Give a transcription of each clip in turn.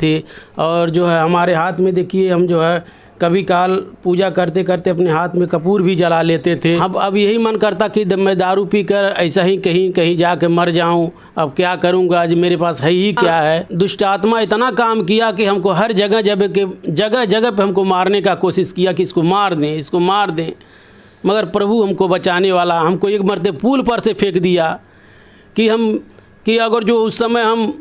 थे। और जो है हमारे हाथ में देखिए, हम जो है कभी काल पूजा करते करते अपने हाथ में कपूर भी जला लेते थे। अब यही मन करता कि मैं दारू पीकर ऐसा ही कहीं कहीं जाके मर जाऊं। अब क्या करूंगा, आज मेरे पास है ही क्या है। दुष्ट आत्मा इतना काम किया कि हमको हर जगह जगह जगह पे हमको मारने का कोशिश किया कि इसको मार दें, इसको मार दें। मगर प्रभु हमको बचाने वाला, हमको एक मरते पुल पर से फेंक दिया कि अगर जो उस समय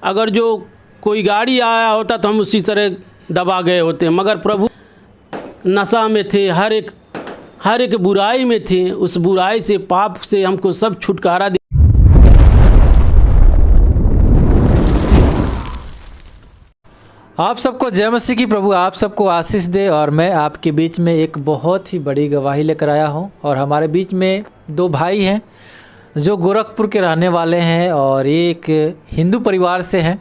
अगर जो कोई गाड़ी आया होता तो हम उसी तरह दबा गए होते। मगर प्रभु नशा में थे, हर एक बुराई में थे। उस बुराई से, पाप से हमको सब छुटकारा दे। आप सबको जय मसीह की। प्रभु आप सबको आशीष दे। और मैं आपके बीच में एक बहुत ही बड़ी गवाही लेकर आया हूं। और हमारे बीच में दो भाई हैं जो गोरखपुर के रहने वाले हैं और एक हिंदू परिवार से हैं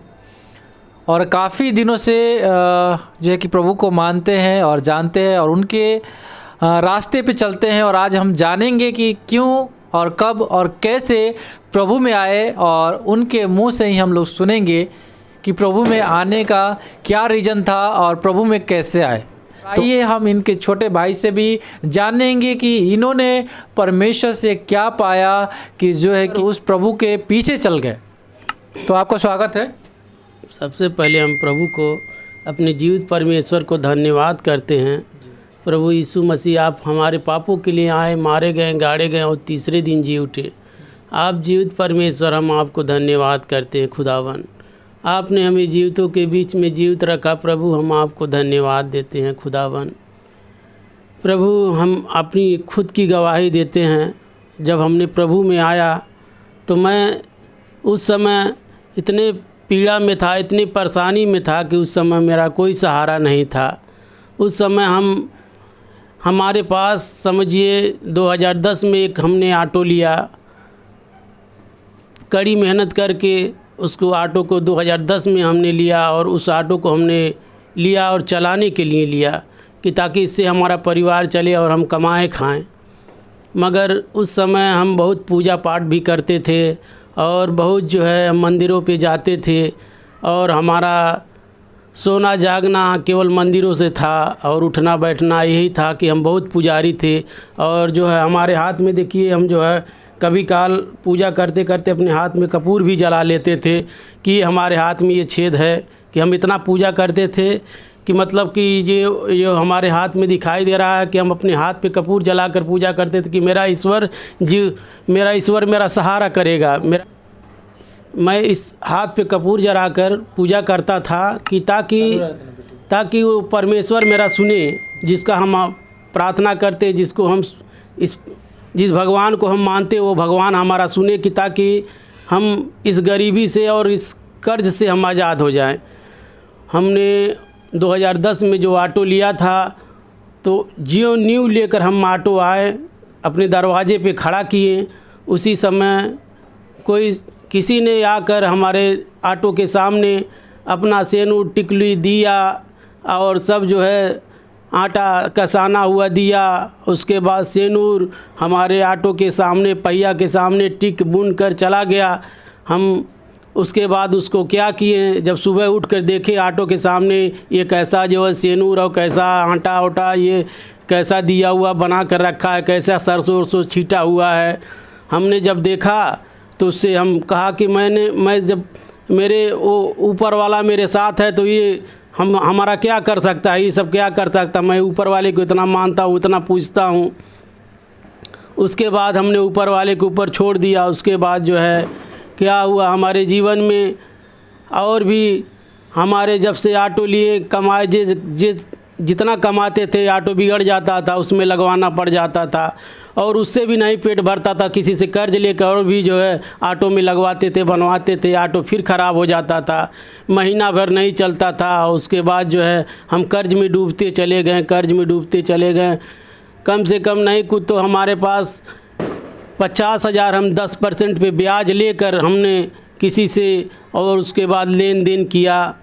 और काफ़ी दिनों से जो है कि प्रभु को मानते हैं और जानते हैं और उनके रास्ते पे चलते हैं। और आज हम जानेंगे कि क्यों और कब और कैसे प्रभु में आए, और उनके मुंह से ही हम लोग सुनेंगे कि प्रभु में आने का क्या रीज़न था और प्रभु में कैसे आए। आइए हम इनके छोटे भाई से भी जानेंगे कि इन्होंने परमेश्वर से क्या पाया कि जो है कि उस प्रभु के पीछे चल गए। तो आपका स्वागत है। सबसे पहले हम प्रभु को, अपने जीवित परमेश्वर को धन्यवाद करते हैं। प्रभु यीशु मसीह, आप हमारे पापों के लिए आए, मारे गए, गाड़े गए और तीसरे दिन जी उठे। आप जीवित परमेश्वर, हम आपको धन्यवाद करते हैं। खुदावन, आपने हमें जीवितों के बीच में जीवित रखा। प्रभु हम आपको धन्यवाद देते हैं। खुदावन प्रभु, हम अपनी खुद की गवाही देते हैं। जब हमने प्रभु में आया तो मैं उस समय इतने पीड़ा में था, इतनी परेशानी में था कि उस समय मेरा कोई सहारा नहीं था। उस समय हमारे पास समझिए 2010 में एक हमने ऑटो लिया, कड़ी मेहनत करके उसको ऑटो को 2010 में हमने लिया। और उस ऑटो को हमने लिया और चलाने के लिए लिया कि ताकि इससे हमारा परिवार चले और हम कमाएं खाएं। मगर उस समय हम बहुत पूजा पाठ भी करते थे और बहुत जो है मंदिरों पे जाते थे और हमारा सोना जागना केवल मंदिरों से था और उठना बैठना यही था कि हम बहुत पुजारी थे। और जो है हमारे हाथ में देखिए, हम जो है कभी काल पूजा करते करते अपने हाथ में कपूर भी जला लेते थे कि हमारे हाथ में ये छेद है। कि हम इतना पूजा करते थे कि मतलब कि ये हमारे हाथ में दिखाई दे रहा है कि हम अपने हाथ पे कपूर जलाकर पूजा करते थे कि मेरा ईश्वर मेरा सहारा करेगा। मैं इस हाथ पे कपूर जलाकर पूजा करता था कि ताकि वो परमेश्वर मेरा सुने, जिसका हम प्रार्थना करते, जिस भगवान को हम मानते, वो भगवान हमारा सुने कि ताकि हम इस गरीबी से और इस कर्ज से हम आज़ाद हो जाएं। हमने 2010 में जो ऑटो लिया था तो जियो न्यू लेकर हम ऑटो आए, अपने दरवाजे पे खड़ा किए। उसी समय किसी ने आकर हमारे ऑटो के सामने अपना सेनूर, टिकली, दिया और सब जो है आटा कसाना हुआ दिया। उसके बाद सेनूर हमारे ऑटो के सामने, पहिया के सामने टिक बुन कर चला गया। हम उसके बाद उसको क्या किए, जब सुबह उठकर देखे ऑटो के सामने ये कैसा जो है सेनूर और कैसा आटा उटा, ये कैसा दिया हुआ बना कर रखा है, कैसा सरसों वरसों छीटा हुआ है। हमने जब देखा तो उससे हम कहा कि मैं जब मेरे वो ऊपर वाला मेरे साथ है तो ये हमारा क्या कर सकता है, ये सब क्या कर सकता। मैं ऊपर वाले को इतना मानता हूँ, इतना पूछता हूँ। उसके बाद हमने ऊपर वाले के ऊपर छोड़ दिया। उसके बाद जो है क्या हुआ हमारे जीवन में, और भी हमारे जब से ऑटो लिए कमाए, जितना कमाते थे ऑटो बिगड़ जाता था, उसमें लगवाना पड़ जाता था और उससे भी नहीं पेट भरता था। किसी से कर्ज लेकर और भी जो है ऑटो में लगवाते थे, बनवाते थे, ऑटो फिर ख़राब हो जाता था, महीना भर नहीं चलता था। उसके बाद जो है हम कर्ज में डूबते चले गए। कम से कम नहीं कुछ तो हमारे पास 50,000 हम 10% पे ब्याज लेकर हमने किसी से, और उसके बाद लेन देन किया।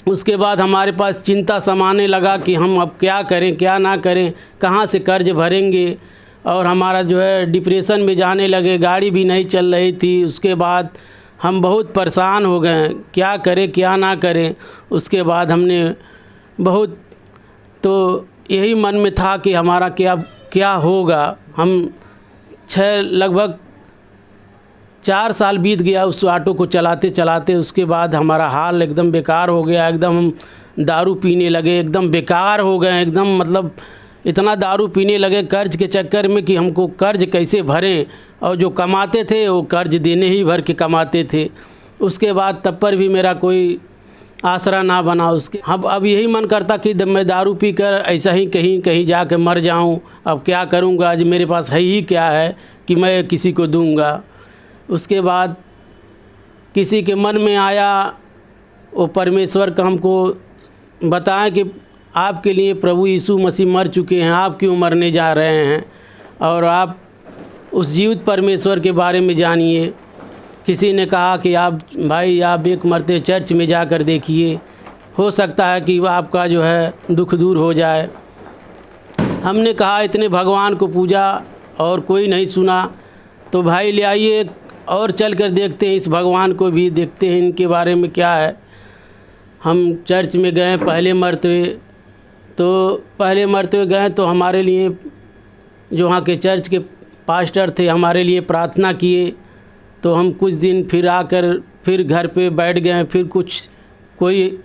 उसके बाद हमारे पास चिंता समाने लगा कि हम अब क्या करें क्या ना करें, कहाँ से कर्ज भरेंगे। और हमारा जो है डिप्रेशन में जाने लगे, गाड़ी भी नहीं चल रही थी। उसके बाद हम बहुत परेशान हो गए हैं, क्या करें क्या ना करें। उसके बाद हमने बहुत, तो यही मन में था कि हमारा क्या क्या होगा। हम लगभग 4 साल बीत गया उस ऑटो को चलाते चलाते। उसके बाद हमारा हाल एकदम बेकार हो गया, एकदम हम दारू पीने लगे, एकदम बेकार हो गए एकदम, मतलब इतना दारू पीने लगे कर्ज के चक्कर में कि हमको कर्ज कैसे भरें, और जो कमाते थे वो कर्ज देने ही भर के कमाते थे। उसके बाद तब पर भी मेरा कोई आसरा ना बना। उसके अब यही मन करता कि मैं दारू पी कर ऐसा ही कहीं कहीं जाकर मर जाऊं। अब क्या करूंगा, आज मेरे पास है ही क्या है कि मैं किसी को दूंगा। उसके बाद किसी के मन में आया, वो परमेश्वर का हमको बताएं कि आपके लिए प्रभु यीशु मसीह मर चुके हैं, आप क्यों मरने जा रहे हैं, और आप उस जीवित परमेश्वर के बारे में जानिए। किसी ने कहा कि आप भाई आप एक मरते चर्च में जाकर देखिए, हो सकता है कि आपका जो है दुख दूर हो जाए। हमने कहा इतने भगवान को पूजा और कोई नहीं सुना, तो भाई ले आइए और चल कर देखते हैं, इस भगवान को भी देखते हैं, इनके बारे में क्या है। हम चर्च में गए पहले मरते हुए गए तो हमारे लिए जो वहाँ के चर्च के पास्टर थे हमारे लिए प्रार्थना किए। तो हम कुछ दिन फिर आकर फिर घर पे बैठ गए, फिर कोई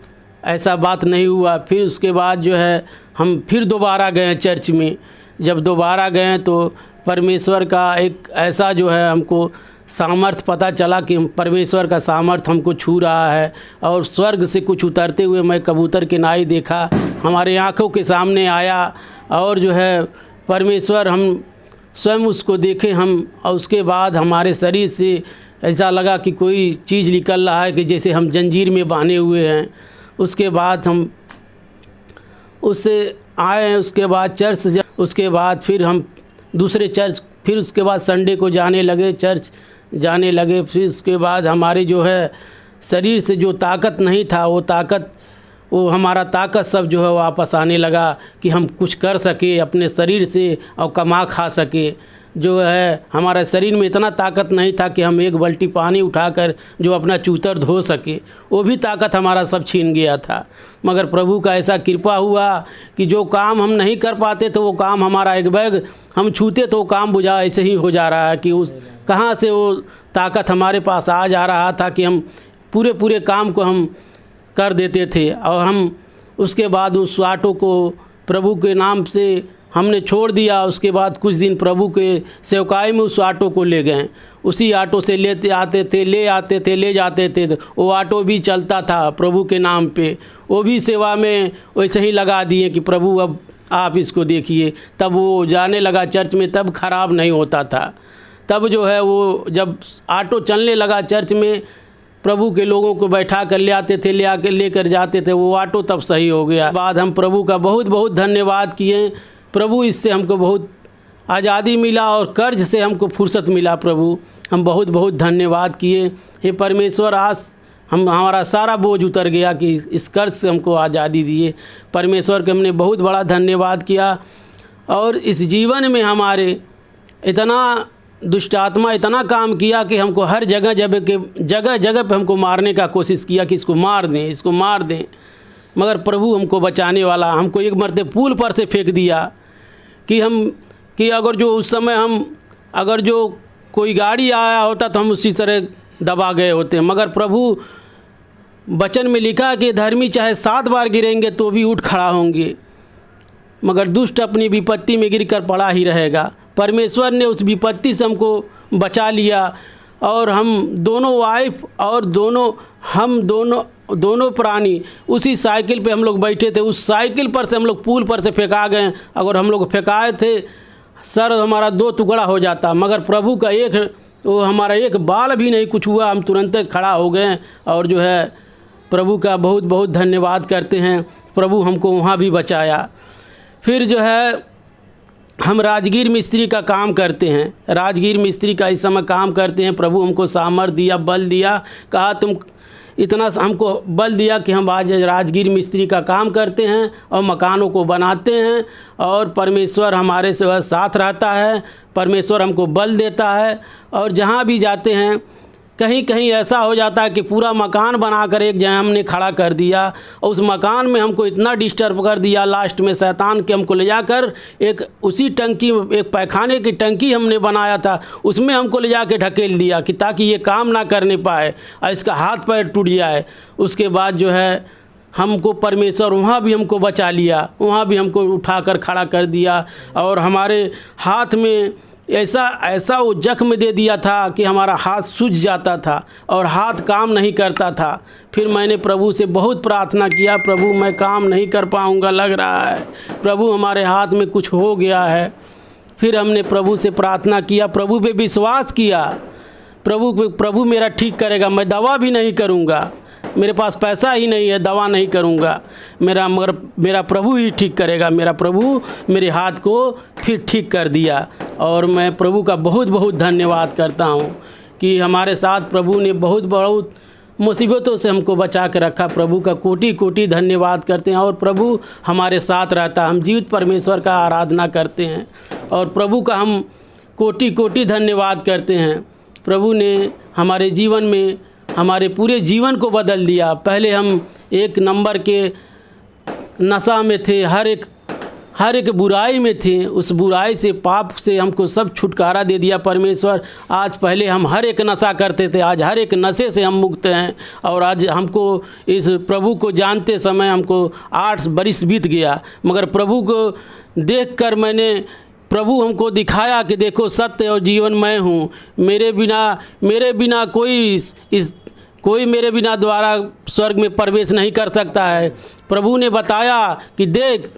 ऐसा बात नहीं हुआ। फिर उसके बाद जो है हम फिर दोबारा गए चर्च में। जब दोबारा गए तो परमेश्वर का एक ऐसा जो है हमको सामर्थ पता चला कि परमेश्वर का सामर्थ हमको छू रहा है, और स्वर्ग से कुछ उतरते हुए मैं कबूतर के नाई देखा, हमारे आँखों के सामने आया, और जो है परमेश्वर हम स्वयं उसको देखे हम। और उसके बाद हमारे शरीर से ऐसा लगा कि कोई चीज़ निकल रहा है कि जैसे हम जंजीर में बांधे हुए हैं। उसके बाद हम उससे आए, उसके बाद चर्च, उसके बाद फिर हम दूसरे चर्च, फिर उसके बाद संडे को चर्च जाने लगे। फिर उसके बाद हमारे जो है शरीर से जो ताकत नहीं था वो हमारा ताकत सब जो है वापस आने लगा कि हम कुछ कर सके अपने शरीर से और कमा खा सके। जो है हमारा शरीर में इतना ताकत नहीं था कि हम एक बाल्टी पानी उठाकर जो अपना चूतर धो सके, वो भी ताकत हमारा सब छीन गया था। मगर प्रभु का ऐसा कृपा हुआ कि जो काम हम नहीं कर पाते तो वो काम हमारा एक बैग हम छूते तो वो काम बुझा ऐसे ही हो जा रहा है कि उस कहाँ से वो ताकत हमारे पास आ जा रहा था कि हम पूरे काम को हम कर देते थे। और हम उसके बाद उस ऑटो को प्रभु के नाम से हमने छोड़ दिया। उसके बाद कुछ दिन प्रभु के सेवकाई में उस ऑटो को ले गए। उसी ऑटो से ले जाते थे ले जाते थे। वो ऑटो भी चलता था प्रभु के नाम पे, वो भी सेवा में वैसे ही लगा दिए कि प्रभु अब आप इसको देखिए। तब वो जाने लगा चर्च में, तब खराब नहीं होता था। तब जो है वो जब ऑटो चलने लगा चर्च में, प्रभु के लोगों को बैठा कर ले आते थे, लेकर जाते थे, वो ऑटो तब सही हो गया। बाद हम प्रभु का बहुत बहुत धन्यवाद किए। प्रभु इससे हमको बहुत आज़ादी मिला और कर्ज से हमको फुर्सत मिला। प्रभु हम बहुत बहुत धन्यवाद किए। हे परमेश्वर, आज हमारा सारा बोझ उतर गया कि इस कर्ज से हमको आज़ादी दिए। परमेश्वर के हमने बहुत बड़ा धन्यवाद किया। और इस जीवन में हमारे इतना दुष्ट आत्मा इतना काम किया कि हमको हर जगह पे हमको मारने का कोशिश किया कि इसको मार दें। मगर प्रभु हमको बचाने वाला, हमको एक मरते पुल पर से फेंक दिया कि अगर जो उस समय अगर जो कोई गाड़ी आया होता तो हम उसी तरह दबा गए होते। मगर प्रभु वचन में लिखा कि धर्मी चाहे 7 बार गिरेंगे तो भी उठ खड़ा होंगे, मगर दुष्ट अपनी विपत्ति में गिरकर पड़ा ही रहेगा। परमेश्वर ने उस विपत्ति से हमको बचा लिया। और हम दोनों वाइफ और दोनों प्राणी उसी साइकिल पे हम लोग बैठे थे। उस साइकिल पर से हम लोग पुल पर से फेंका गए। अगर हम लोग फेंकाए थे सर हमारा 2 टुकड़ा हो जाता, मगर प्रभु का हमारा एक बाल भी नहीं कुछ हुआ, हम तुरंत खड़ा हो गए। और जो है प्रभु का बहुत बहुत धन्यवाद करते हैं। प्रभु हमको वहाँ भी बचाया। फिर जो है हम राजगीर मिस्त्री का काम करते हैं। राजगीर मिस्त्री का इस समय काम करते हैं। प्रभु हमको सामर्थ दिया, बल दिया, कहा तुम इतना हमको बल दिया कि हम आज राजगीर मिस्त्री का काम करते हैं और मकानों को बनाते हैं। और परमेश्वर हमारे साथ रहता है। परमेश्वर हमको बल देता है। और जहाँ भी जाते हैं कहीं कहीं ऐसा हो जाता है कि पूरा मकान बनाकर एक जगह हमने खड़ा कर दिया और उस मकान में हमको इतना डिस्टर्ब कर दिया, लास्ट में शैतान के हमको ले जाकर एक उसी टंकी, एक पैखाने की टंकी हमने बनाया था, उसमें हमको ले जाके ढकेल दिया कि ताकि ये काम ना करने पाए और इसका हाथ पैर टूट जाए। उसके बाद जो है हमको परमेश्वर वहाँ भी हमको बचा लिया, वहाँ भी हमको उठाकर खड़ा कर दिया और हमारे हाथ में ऐसा वो जख्म दे दिया था कि हमारा हाथ सूज जाता था और हाथ काम नहीं करता था। फिर मैंने प्रभु से बहुत प्रार्थना किया, प्रभु मैं काम नहीं कर पाऊँगा लग रहा है, प्रभु हमारे हाथ में कुछ हो गया है। फिर हमने प्रभु से प्रार्थना किया, प्रभु पे विश्वास किया, प्रभु मेरा ठीक करेगा, मैं दवा भी नहीं करूँगा, मेरे पास पैसा ही नहीं है, दवा नहीं करूँगा, मगर मेरा प्रभु ही ठीक करेगा। मेरा प्रभु मेरे हाथ को फिर ठीक कर दिया और मैं प्रभु का बहुत बहुत धन्यवाद करता हूँ कि हमारे साथ प्रभु ने बहुत मुसीबतों से हमको बचा के रखा। प्रभु का कोटि कोटि धन्यवाद करते हैं और प्रभु हमारे साथ रहता है। हम जीवित परमेश्वर का आराधना करते हैं और प्रभु का हम कोटि कोटि धन्यवाद करते हैं। प्रभु ने हमारे जीवन में हमारे पूरे जीवन को बदल दिया। पहले हम एक नंबर के नशा में थे, हर एक बुराई में थे, उस बुराई से, पाप से हमको सब छुटकारा दे दिया परमेश्वर। आज पहले हम हर एक नशा करते थे, आज हर एक नशे से हम मुक्त हैं और आज हमको इस प्रभु को जानते समय हमको 8 बरिस बीत गया, मगर प्रभु को देखकर प्रभु हमको दिखाया कि देखो सत्य और जीवन मैं हूँ, मेरे बिना कोई मेरे बिना द्वारा स्वर्ग में प्रवेश नहीं कर सकता है। प्रभु ने बताया कि देख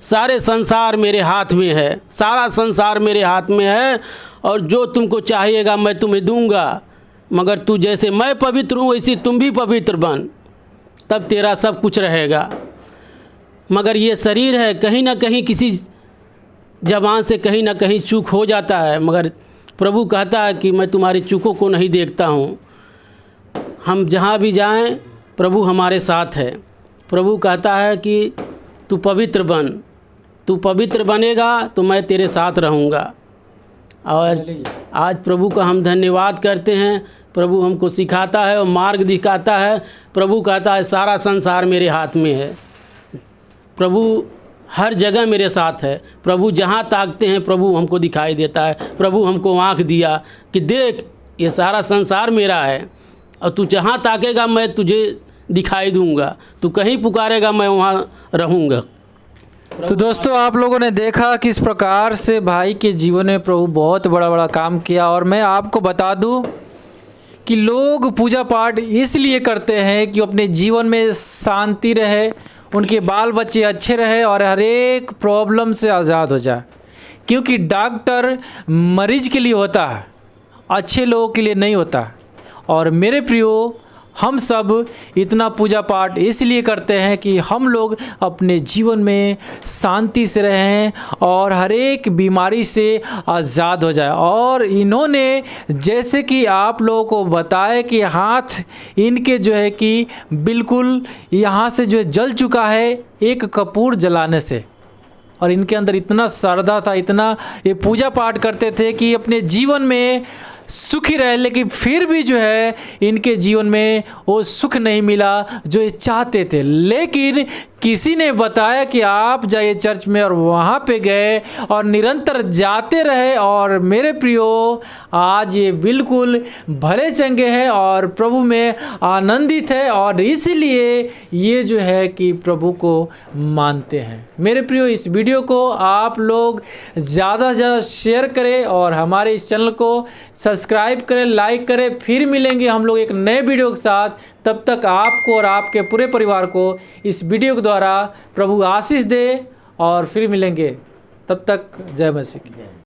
सारे संसार मेरे हाथ में है, सारा संसार मेरे हाथ में है और जो तुमको चाहिएगा मैं तुम्हें दूंगा, मगर तू जैसे मैं पवित्र हूँ वैसे तुम भी पवित्र बन, तब तेरा सब कुछ रहेगा। मगर ये शरीर है, कहीं ना कहीं किसी ज़बान से कहीं ना कहीं चूक हो जाता है, मगर प्रभु कहता है कि मैं तुम्हारी चूकों को नहीं देखता हूँ। हम जहाँ भी जाएं प्रभु हमारे साथ है। प्रभु कहता है कि तू पवित्र बन, तू पवित्र बनेगा तो मैं तेरे साथ रहूँगा। और आज प्रभु का हम धन्यवाद करते हैं। प्रभु हमको सिखाता है और मार्ग दिखाता है। प्रभु कहता है सारा संसार मेरे हाथ में है, प्रभु हर जगह मेरे साथ है। प्रभु जहाँ ताकते हैं प्रभु हमको दिखाई देता है। प्रभु हमको आँख दिया कि देख ये सारा संसार मेरा है और तू जहाँ ताकेगा मैं तुझे दिखाई दूंगा, तू कहीं पुकारेगा मैं वहाँ रहूँगा। तो दोस्तों आप लोगों ने देखा किस प्रकार से भाई के जीवन में प्रभु बहुत बड़ा काम किया। और मैं आपको बता दूं कि लोग पूजा पाठ इसलिए करते हैं कि अपने जीवन में शांति रहे, उनके बाल बच्चे अच्छे रहे और हर एक प्रॉब्लम से आज़ाद हो जाए। क्योंकि डॉक्टर मरीज के लिए होता है, अच्छे लोगों के लिए नहीं होता। और मेरे प्रियो, हम सब इतना पूजा पाठ इसलिए करते हैं कि हम लोग अपने जीवन में शांति से रहें और हर एक बीमारी से आज़ाद हो जाए। और इन्होंने जैसे कि आप लोगों को बताया कि हाथ इनके जो है कि बिल्कुल यहाँ से जो है जल चुका है एक कपूर जलाने से। और इनके अंदर इतना श्रद्धा था, इतना ये पूजा पाठ करते थे कि अपने जीवन में सुखी रहे, लेकिन फिर भी जो है इनके जीवन में वो सुख नहीं मिला जो ये चाहते थे। लेकिन किसी ने बताया कि आप जाइए चर्च में, और वहाँ पे गए और निरंतर जाते रहे। और मेरे प्रियो, आज ये बिल्कुल भले चंगे हैं और प्रभु में आनंदित है और इसीलिए ये जो है कि प्रभु को मानते हैं। मेरे प्रियो, इस वीडियो को आप लोग ज़्यादा से ज़्यादा शेयर करें और हमारे इस चैनल को सब्सक्राइब करें, लाइक करें। फिर मिलेंगे हम लोग एक नए वीडियो के साथ। तब तक आपको और आपके पूरे परिवार को इस वीडियो के द्वारा प्रभु आशीष दे और फिर मिलेंगे। तब तक जय मसीह की।